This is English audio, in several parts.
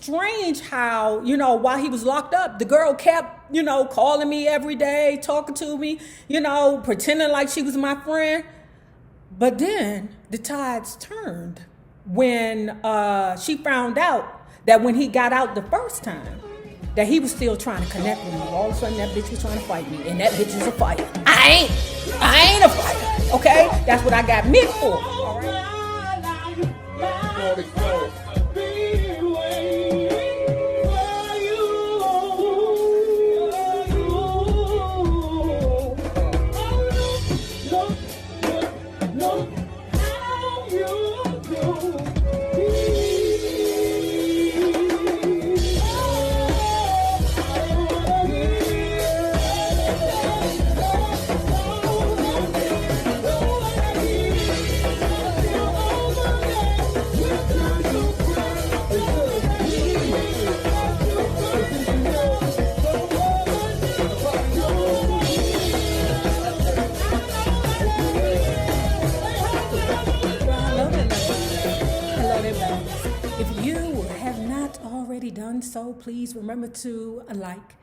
strange how, while he was locked up, the girl kept, calling me every day, talking to me, pretending like she was my friend. But then the tides turned when she found out that when he got out the first time, that he was still trying to connect with me. All of a sudden, that bitch was trying to fight me, and that bitch is a fighter. I ain't a fighter, okay? That's what I got meant for, all right? If you have not already done so, please remember to like,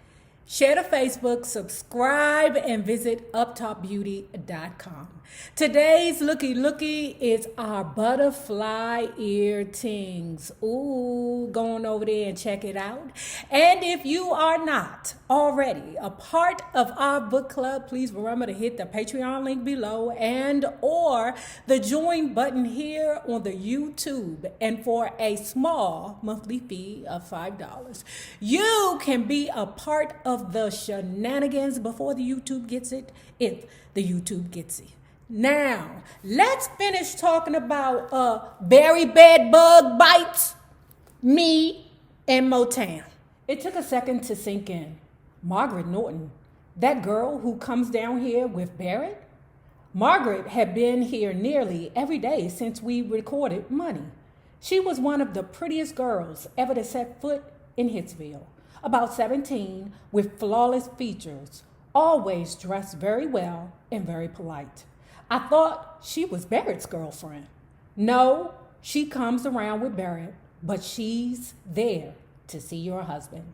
share to Facebook, subscribe, and visit uptopbeauty.com. Today's looky is our butterfly ear tings. Ooh, go on over there and check it out. And if you are not already a part of our book club, please remember to hit the Patreon link below and or the join button here on the YouTube. And for a small monthly fee of $5, you can be a part of the shenanigans before the YouTube gets it, if the YouTube gets it. Now, let's finish talking about berry bed bug bites, me, and Motown. It took a second to sink in. Margaret Norton, that girl who comes down here with Barrett? Margaret had been here nearly every day since we recorded Money. She was one of the prettiest girls ever to set foot in Hitsville. About 17, with flawless features, always dressed very well and very polite. I thought she was Barrett's girlfriend. No, she comes around with Barrett, but she's there to see your husband.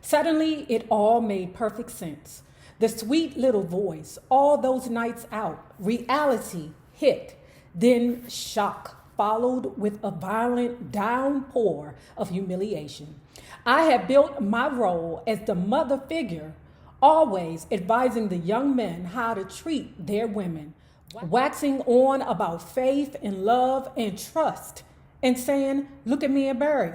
Suddenly, it all made perfect sense. The sweet little voice, all those nights out, reality hit, then shock, followed with a violent downpour of humiliation. I had built my role as the mother figure, always advising the young men how to treat their women, waxing on about faith and love and trust, and saying, look at me and Barry.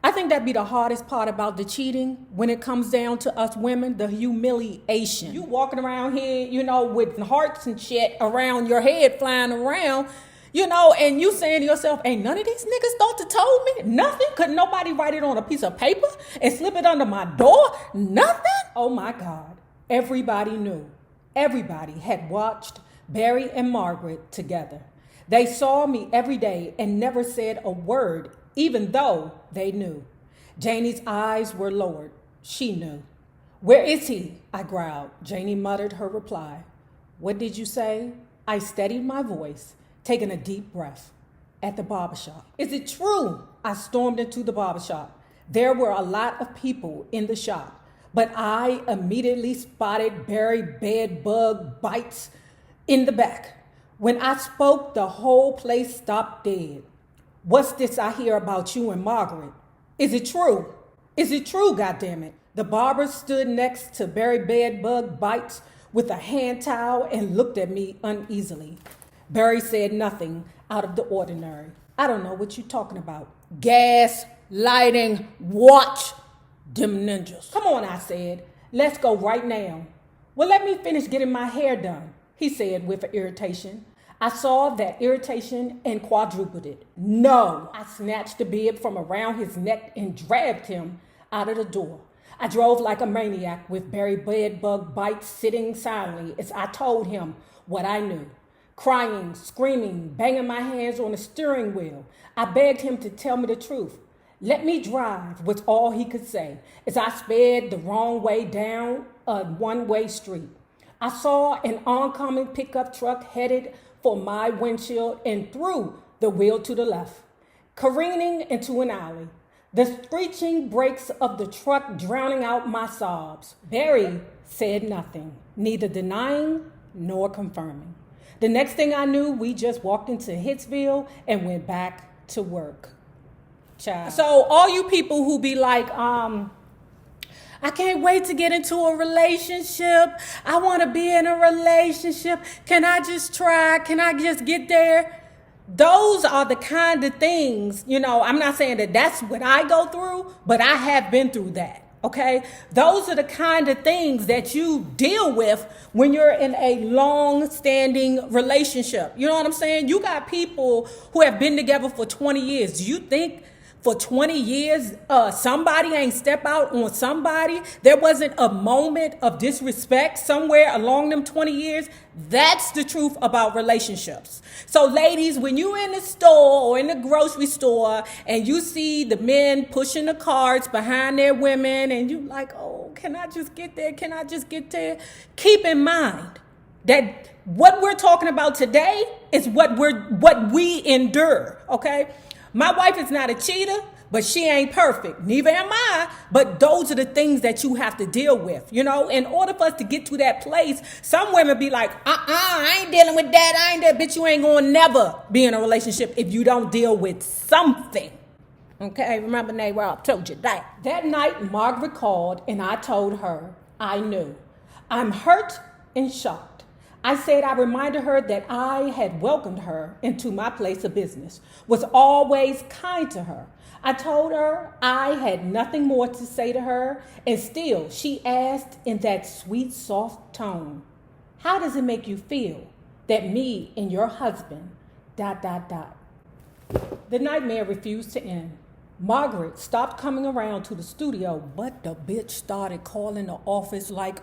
I think that'd be the hardest part about the cheating when it comes down to us women, the humiliation. You walking around here, with hearts and shit around your head flying around, and you saying to yourself, ain't none of these niggas thought to told me? Nothing? Could nobody write it on a piece of paper and slip it under my door? Nothing? Oh my God. Everybody knew. Everybody had watched Barry and Margaret together. They saw me every day and never said a word, even though they knew. Janie's eyes were lowered. She knew. Where is he? I growled. Janie muttered her reply. What did you say? I steadied my voice, taking a deep breath. At the barbershop. Is it true? I stormed into the barbershop. There were a lot of people in the shop, but I immediately spotted Barry bed bug bites in the back. When I spoke, the whole place stopped dead. What's this I hear about you and Margaret? Is it true? Is it true, goddammit? The barber stood next to Barry bed bug bites with a hand towel and looked at me uneasily. Barry said nothing out of the ordinary. I don't know what you're talking about. Gas, lighting, watch them ninjas. Come on, I said. Let's go right now. Well, let me finish getting my hair done, he said with irritation. I saw that irritation and quadrupled it. No, I snatched the bib from around his neck and dragged him out of the door. I drove like a maniac with Barry bedbug bites sitting silently as I told him what I knew. Crying, screaming, banging my hands on the steering wheel, I begged him to tell me the truth. Let me drive was all he could say as I sped the wrong way down a one-way street. I saw an oncoming pickup truck headed for my windshield and threw the wheel to the left, careening into an alley. The screeching brakes of the truck drowning out my sobs. Barry said nothing, neither denying nor confirming. The next thing I knew, we just walked into Hitsville and went back to work. Child. So all you people who be like, I can't wait to get into a relationship. I want to be in a relationship. Can I just try? Can I just get there? Those are the kind of things, I'm not saying that that's what I go through, but I have been through that. Okay. Those are the kind of things that you deal with when you're in a long standing relationship. You know what I'm saying? You got people who have been together for 20 years. Do you think for 20 years, somebody ain't step out on somebody? There wasn't a moment of disrespect somewhere along them 20 years? That's the truth about relationships. So ladies, when you're in the store or in the grocery store and you see the men pushing the carts behind their women and you like, oh, can I just get there? Can I just get there? Keep in mind that what we're talking about today is what we endure, okay? My wife is not a cheater, but she ain't perfect. Neither am I. But those are the things that you have to deal with. In order for us to get to that place, some women be like, I ain't dealing with that. I ain't that. Bitch, you ain't gonna never be in a relationship if you don't deal with something. Okay, remember NayRob told you that. That night, Margaret called and I told her I knew. I'm hurt and shocked. I said I reminded her that I had welcomed her into my place of business, was always kind to her. I told her I had nothing more to say to her, and still she asked in that sweet, soft tone, how does it make you feel that me and your husband, ... The nightmare refused to end. Margaret stopped coming around to the studio, but the bitch started calling the office like,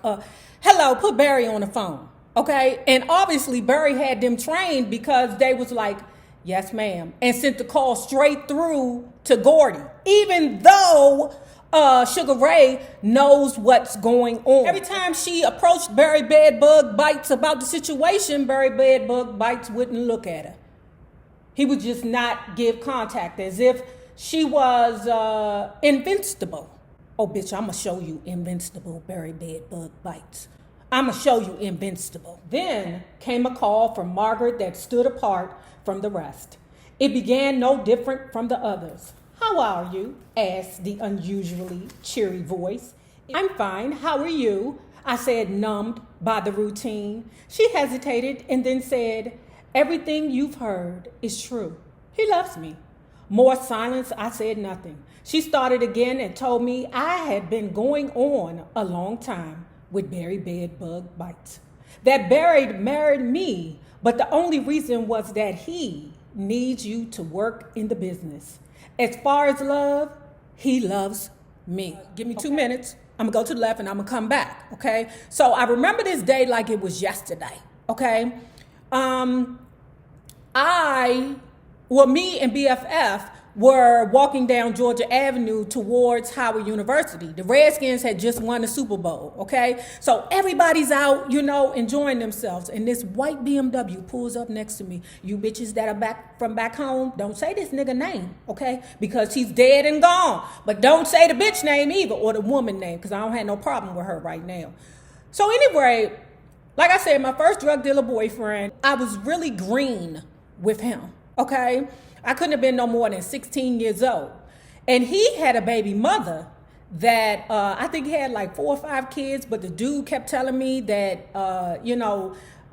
hello, put Barry on the phone. Okay, and obviously Barry had them trained because they was like, yes, ma'am, and sent the call straight through to Gordy, even though Sugar Ray knows what's going on. Every time she approached Barry Bedbug Bites about the situation, Barry Bedbug Bites wouldn't look at her. He would just not give contact, as if she was invincible. Oh, bitch, I'm going to show you invincible, Barry Bedbug Bites. I'm going to show you invincible. Then came a call from Margaret that stood apart from the rest. It began no different from the others. How are you? Asked the unusually cheery voice. I'm fine. How are you? I said, numbed by the routine. She hesitated and then said, everything you've heard is true. He loves me. More silence. I said nothing. She started again and told me I had been going on a long time with Barry Bedbug Bites. That Barry married me, but the only reason was that he needs you to work in the business. As far as love, he loves me. Give me 2 minutes. I'm gonna go to the left and I'm gonna come back, okay? So I remember this day like it was yesterday, okay? Me and BFF were walking down Georgia Avenue towards Howard University. The Redskins had just won the Super Bowl, okay? So everybody's out, enjoying themselves. And this white BMW pulls up next to me. You bitches that are back from back home, don't say this nigga name, okay? Because he's dead and gone. But don't say the bitch name either, or the woman name, because I don't have no problem with her right now. So anyway, like I said, my first drug dealer boyfriend, I was really green with him, okay? I couldn't have been no more than 16 years old. And he had a baby mother that I think he had like 4 or 5 kids, but the dude kept telling me that,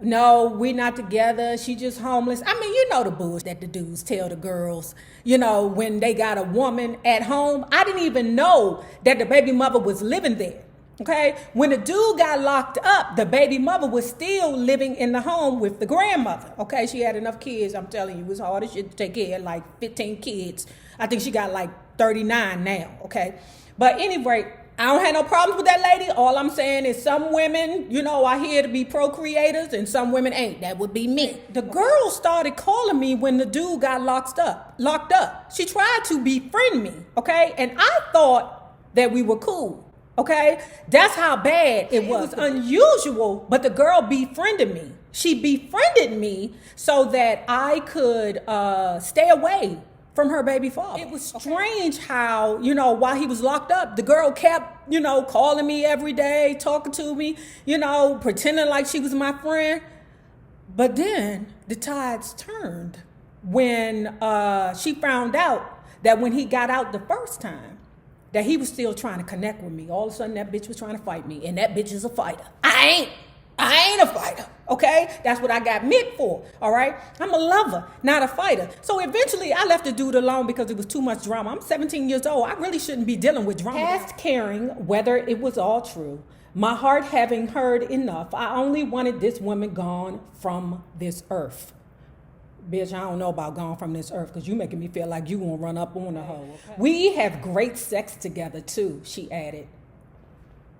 no, we're not together. She just homeless. I mean, the bullshit that the dudes tell the girls, when they got a woman at home. I didn't even know that the baby mother was living there. Okay, when the dude got locked up, the baby mother was still living in the home with the grandmother. Okay, she had enough kids. I'm telling you, it was hard as shit to take care of like 15 kids. I think she got like 39 now. Okay, but anyway, I don't have no problems with that lady. All I'm saying is some women, are here to be procreators and some women ain't. That would be me. The girl started calling me when the dude got locked up. She tried to befriend me. Okay, and I thought that we were cool. Okay, that's how bad it was. It was unusual, but the girl befriended me. She befriended me so that I could stay away from her baby father. It was strange how, while he was locked up, the girl kept, calling me every day, talking to me, pretending like she was my friend. But then the tides turned when she found out that when he got out the first time, that he was still trying to connect with me. All of a sudden, that bitch was trying to fight me, and that bitch is a fighter. I ain't a fighter, okay? That's what I got Mick for, all right? I'm a lover, not a fighter. So eventually, I left the dude alone because it was too much drama. I'm 17 years old. I really shouldn't be dealing with drama. Past caring whether it was all true, my heart having heard enough, I only wanted this woman gone from this earth. Bitch, I don't know about gone from this earth because you making me feel like you gonna run up on the hoe. Okay. We have great sex together too, she added.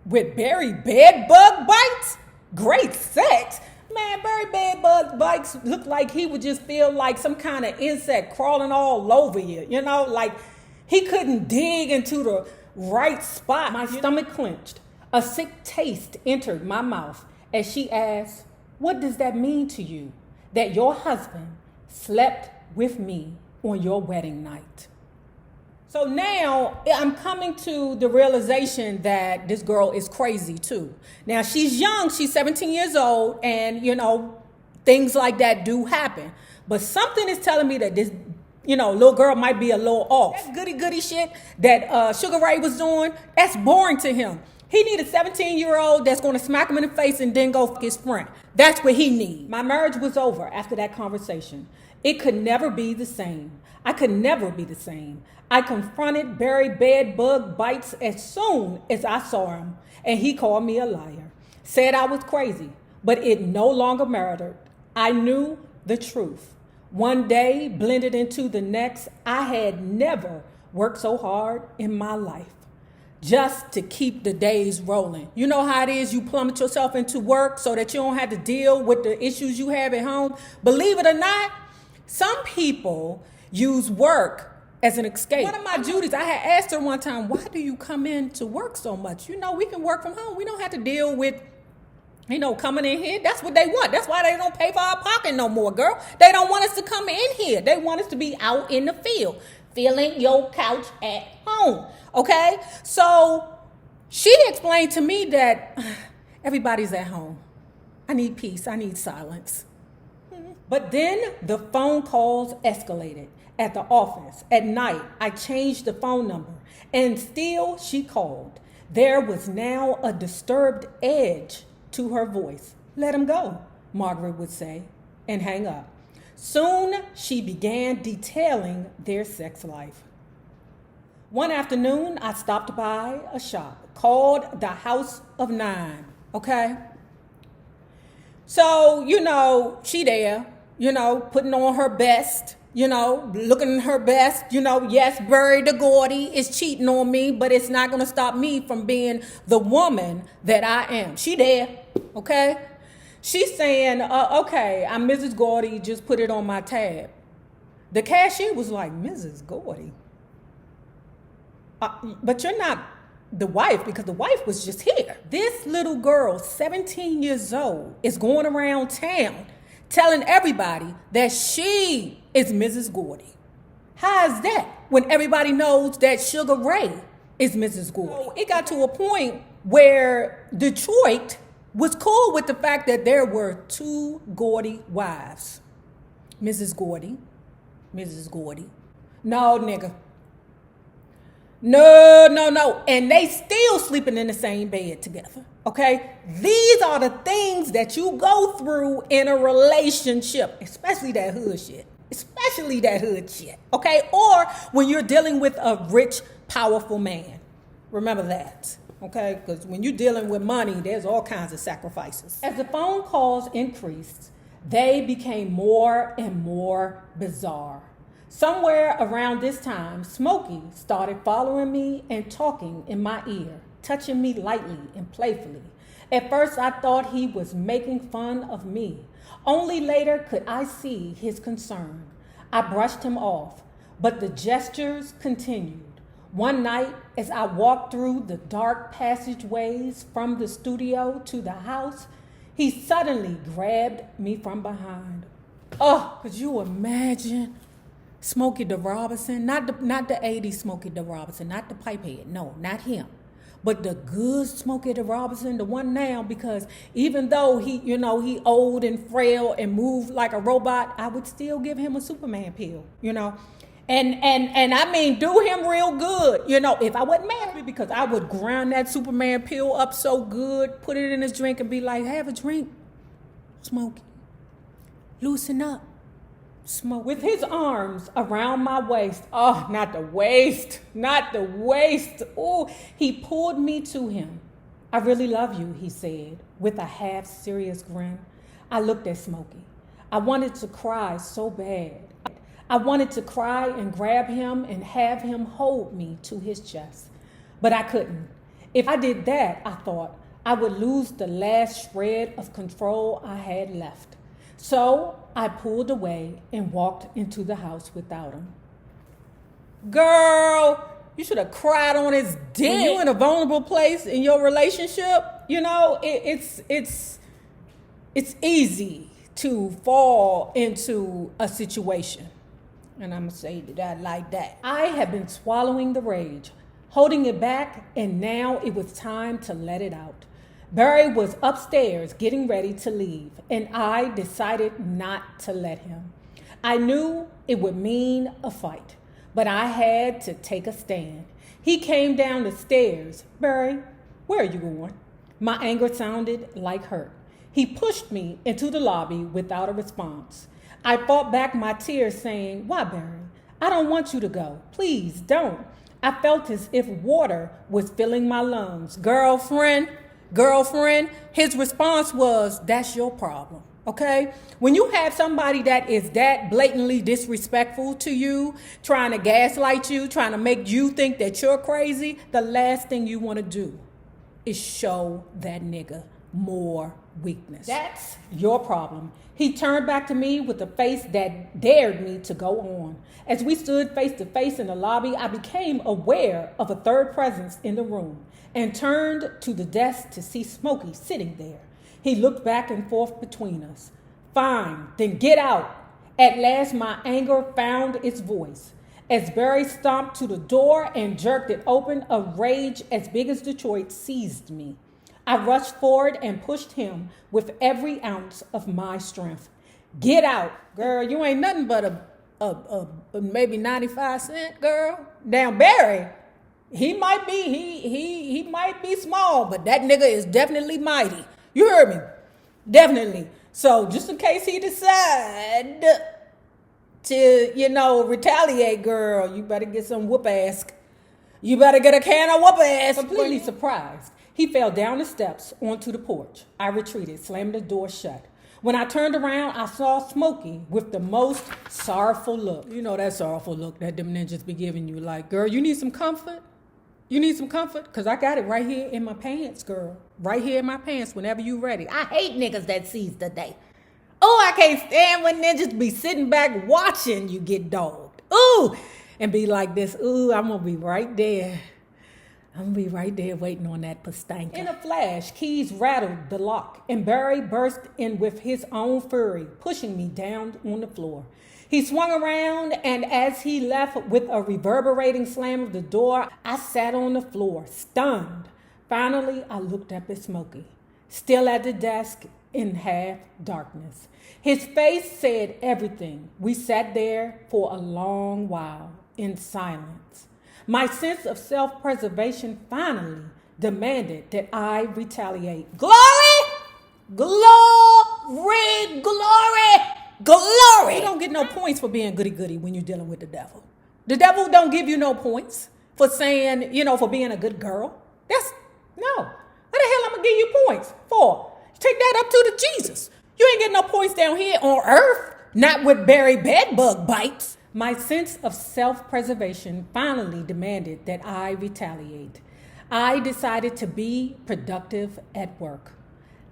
With berry bed bug bites? Great sex? Man, berry bed bug bites look like he would just feel like some kind of insect crawling all over you. Like he couldn't dig into the right spot. My stomach clenched. A sick taste entered my mouth as she asked, what does that mean to you? That your husband slept with me on your wedding night? So now I'm coming to the realization that this girl is crazy too. Now she's young, she's 17 years old, and things like that do happen. But something is telling me that this, little girl might be a little off. That goody shit that Sugar Ray was doing, that's boring to him. He need a 17-year-old that's going to smack him in the face and then go fuck his friend. That's what he need. My marriage was over after that conversation. It could never be the same. I could never be the same. I confronted Barry bed bug bites as soon as I saw him, and he called me a liar. Said I was crazy, but it no longer mattered. I knew the truth. One day blended into the next. I had never worked so hard in my life just to keep the days rolling. You know how it is, you plummet yourself into work so that you don't have to deal with the issues you have at home. Believe it or not, some people use work as an escape. One of my Judies, I had asked her one time, why do you come in to work so much? We can work from home. We don't have to deal with, coming in here. That's what they want. That's why they don't pay for our parking no more, girl. They don't want us to come in here. They want us to be out in the field, feeling your couch at home, okay? So she explained to me that everybody's at home. I need peace. I need silence. But then the phone calls escalated. At the office, at night, I changed the phone number, and still she called. There was now a disturbed edge to her voice. Let him go, Margaret would say, and hang up. Soon she began detailing their sex life. One afternoon, I stopped by a shop called the House of Nine, okay? So, she there, putting on her best, looking her best, yes, Barry the Gordy is cheating on me, but it's not going to stop me from being the woman that I am. She there, okay? She's saying, okay, I'm Mrs. Gordy, just put it on my tab. The cashier was like, Mrs. Gordy? But you're not the wife, because the wife was just here. This little girl, 17 years old, is going around town telling everybody that she is Mrs. Gordy. How is that when everybody knows that Sugar Ray is Mrs. Gordy? So it got to a point where Detroit was cool with the fact that there were two Gordy wives. Mrs. Gordy, Mrs. Gordy. No, nigga. No. And they still sleeping in the same bed together, okay? These are the things that you go through in a relationship, especially that hood shit. Okay? Or when you're dealing with a rich, powerful man. Remember that, okay? Because when you're dealing with money, there's all kinds of sacrifices. As the phone calls increased, they became more and more bizarre. Somewhere around this time, Smokey started following me and talking in my ear, touching me lightly and playfully. At first, I thought he was making fun of me. Only later could I see his concern. I brushed him off, but the gestures continued. One night, as I walked through the dark passageways from the studio to the house, he suddenly grabbed me from behind. Oh, could you imagine Smokey the Robinson, not the 80s Smokey the Robinson, not the pipehead. No, not him. But the good Smokey the Robinson, the one now, because even though he old and frail and moved like a robot, I would still give him a Superman pill, And I mean, do him real good, if I wasn't married, because I would ground that Superman pill up so good, put it in his drink and be like, have a drink, Smokey. Loosen up. Smoke. With his arms around my waist. Oh, not the waist. Oh, he pulled me to him. I really love you, he said, with a half serious grin. I looked at Smokey. I wanted to cry so bad. I wanted to cry and grab him and have him hold me to his chest. But I couldn't. If I did that, I thought, I would lose the last shred of control I had left. So I pulled away and walked into the house without him. Girl, you should have cried on his dick. When you're in a vulnerable place in your relationship, it's easy to fall into a situation. And I'm going to say that like that. I had been swallowing the rage, holding it back, and now it was time to let it out. Barry was upstairs getting ready to leave, and I decided not to let him. I knew it would mean a fight, but I had to take a stand. He came down the stairs. Barry, where are you going? My anger sounded like hurt. He pushed me into the lobby without a response. I fought back my tears saying, why, Barry? I don't want you to go. Please don't. I felt as if water was filling my lungs. Girlfriend, his response was, that's your problem, okay? When you have somebody that is that blatantly disrespectful to you, trying to gaslight you, trying to make you think that you're crazy, the last thing you want to do is show that nigga more weakness. That's your problem. He turned back to me with a face that dared me to go on. As we stood face to face in the lobby, I became aware of a third presence in the room and turned to the desk to see Smokey sitting there. He looked back and forth between us. Fine, then get out. At last, my anger found its voice. As Barry stomped to the door and jerked it open, a rage as big as Detroit seized me. I rushed forward and pushed him with every ounce of my strength. Get out. Girl, you ain't nothing but a maybe 95 cent, girl. Damn, Barry. He might be small, but that nigga is definitely mighty. You heard me? Definitely. So just in case he decide to, retaliate, girl, you better get some whoop ass. You better get a can of whoop ass. Completely surprised, he fell down the steps onto the porch. I retreated, slammed the door shut. When I turned around, I saw Smokey with the most sorrowful look. You know that sorrowful look that them ninjas be giving you, like, girl, you need some comfort? You need some comfort? Because I got it right here in my pants, girl. Right here in my pants whenever you ready. I hate niggas that seize the day. Oh, I can't stand when ninjas be sitting back watching you get dogged. Ooh, and be like this. Ooh, I'm going to be right there. I'm going to be right there waiting on that pastanka. In a flash, keys rattled the lock, and Barry burst in with his own fury, pushing me down on the floor. He swung around, and as he left with a reverberating slam of the door, I sat on the floor, stunned. Finally, I looked up at Smokey, still at the desk in half darkness. His face said everything. We sat there for a long while in silence. My sense of self-preservation finally demanded that I retaliate. Glory! Glory! Glory! Glory! You don't get no points for being goody-goody when you're dealing with the devil. The devil don't give you no points for saying, for being a good girl. No. What the hell I'm going to give you points for? Take that up to the Jesus. You ain't getting no points down here on earth. Not with Barry bedbug bites. My sense of self-preservation finally demanded that I retaliate. I decided to be productive at work.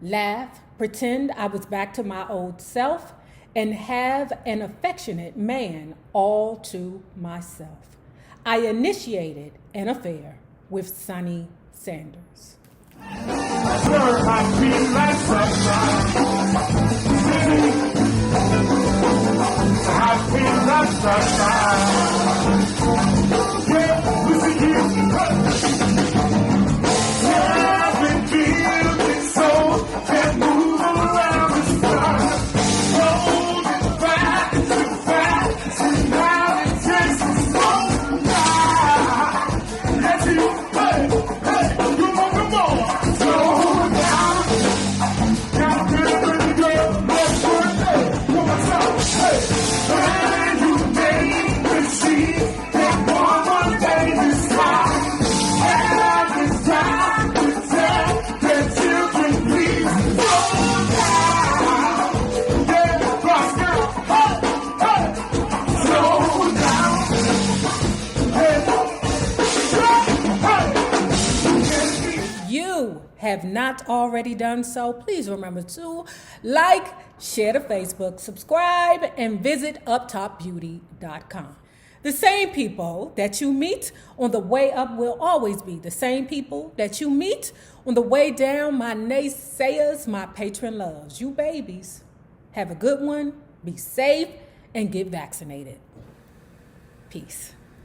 Laugh, pretend I was back to my old self, and have an affectionate man all to myself. I initiated an affair with Sonny Sanders. I feel like Have not already done so, please remember to like, share to Facebook, subscribe, and visit uptopbeauty.com. The same people that you meet on the way up will always be the same people that you meet on the way down. My naysayers, my patron loves. You babies, have a good one, be safe, and get vaccinated. Peace.